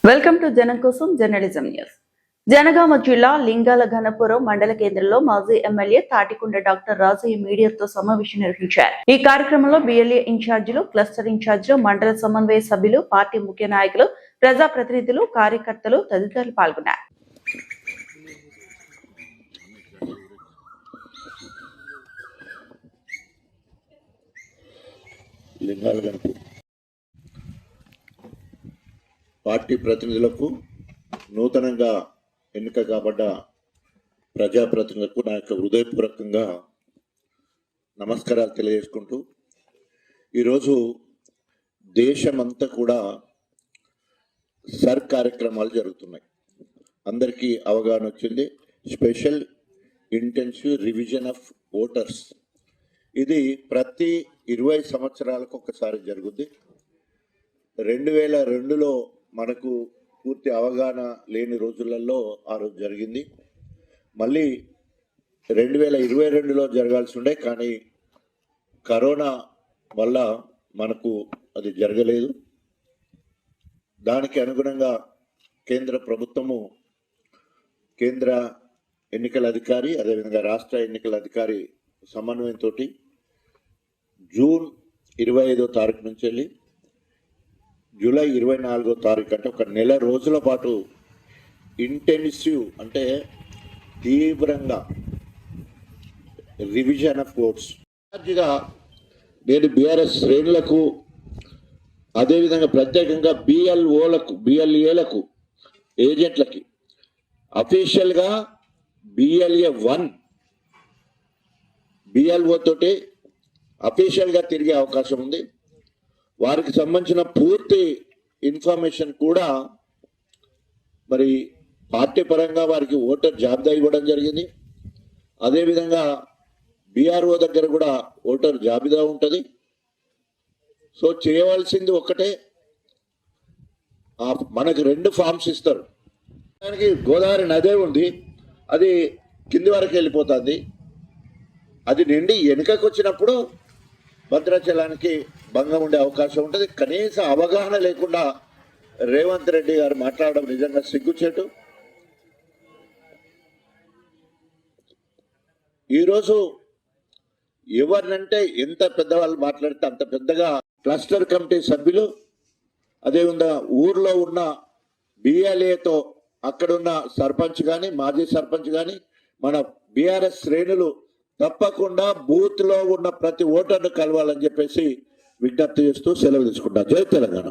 Welcome to జనం కోసం journalism news. Janagama జిల్లా లింగాల ఘనపురం మండల కేంద్రంలో మాజీ ఎమ్మెల్యే తాటికొండ డాక్టర్ రాజయ్య మీడియాతో సమావేశం నిర్వహించారు. ఈ కార్యక్రమంలో బిఎల్ఏ ఇన్ఛార్జీలు, క్లస్టర్ ఇన్ఛార్జీలు, మండల సమన్వయ సభ్యులు, పార్టీ ముఖ్య నాయకులు, ప్రజాప్రతినిధులు, కార్యకర్తలు తదితరులు పాల్గొన్నారు. పార్టీ ప్రతినిధులకు, నూతనంగా ఎన్నిక కాబడ్డ ప్రజాప్రతినిధులకు నా యొక్క హృదయపూర్వకంగా నమస్కారాలు తెలియజేసుకుంటూ, ఈరోజు దేశమంతా కూడా సర్ కార్యక్రమాలు జరుగుతున్నాయి. అందరికీ అవగాహన వచ్చింది. Special intensive revision of voters, ఇది ప్రతి 20 సంవత్సరాలకు ఒకసారి జరుగుద్ది. 2002లో మనకు పూర్తి అవగాహన లేని రోజులలో ఆ రోజు జరిగింది. మళ్ళీ 2022లో జరగాల్సి ఉండే, కానీ కరోనా వల్ల మనకు అది జరగలేదు. దానికి అనుగుణంగా కేంద్ర ప్రభుత్వము, కేంద్ర ఎన్నికల అధికారి, అదేవిధంగా రాష్ట్ర ఎన్నికల అధికారి సమన్వయంతో జూన్ 25వ తారీఖు నుంచి వెళ్ళి జూలై 24వ తారీఖు, అంటే ఒక నెల రోజుల పాటు ఇంటెన్సివ్, అంటే తీవ్రంగా రివిజన్ ఆఫ్ ఓట్స్. నేను బీఆర్ఎస్ శ్రేణులకు, అదేవిధంగా ప్రత్యేకంగా బిఎల్ఏలకు, ఏజెంట్లకి అఫీషియల్గా BLA1 BLO తోటి అఫీషియల్గా తిరిగే అవకాశం ఉంది. వారికి సంబంధించిన పూర్తి ఇన్ఫర్మేషన్ కూడా మరి పార్టీ పరంగా వారికి ఓటర్ జాబితా ఇవ్వడం జరిగింది. అదేవిధంగా BRO దగ్గర కూడా ఓటర్ జాబితా ఉంటుంది. సో చేయవలసింది ఒక్కటే, మనకు 2 ఫామ్స్ ఇస్తారు. దానికి గోదావరి నదే ఉంది, అది కింది వరకు వెళ్ళిపోతుంది. అది నిండి వెనుకకు వచ్చినప్పుడు భద్రాచలానికి భంగం ఉండే అవకాశం ఉంటుంది. కనీస అవగాహన లేకుండా రేవంత్ రెడ్డి గారు మాట్లాడడం నిజంగా సిగ్గుచేటు. ఈరోజు ఎవరినంటే ఎంత పెద్దవాళ్ళు మాట్లాడితే అంత పెద్దగా క్లస్టర్ కమిటీ సభ్యులు, అదేవిధంగా ఊర్లో ఉన్న BLAతో అక్కడున్న సర్పంచ్ కానీ, మాజీ సర్పంచ్ కానీ, మన బీఆర్ఎస్ శ్రేణులు తప్పకుండా బూత్ లో ఉన్న ప్రతి ఓటర్ను కలవాలని చెప్పేసి విజ్ఞప్తి చేస్తూ సెలవు తీసుకుంటా. జై తెలంగాణ.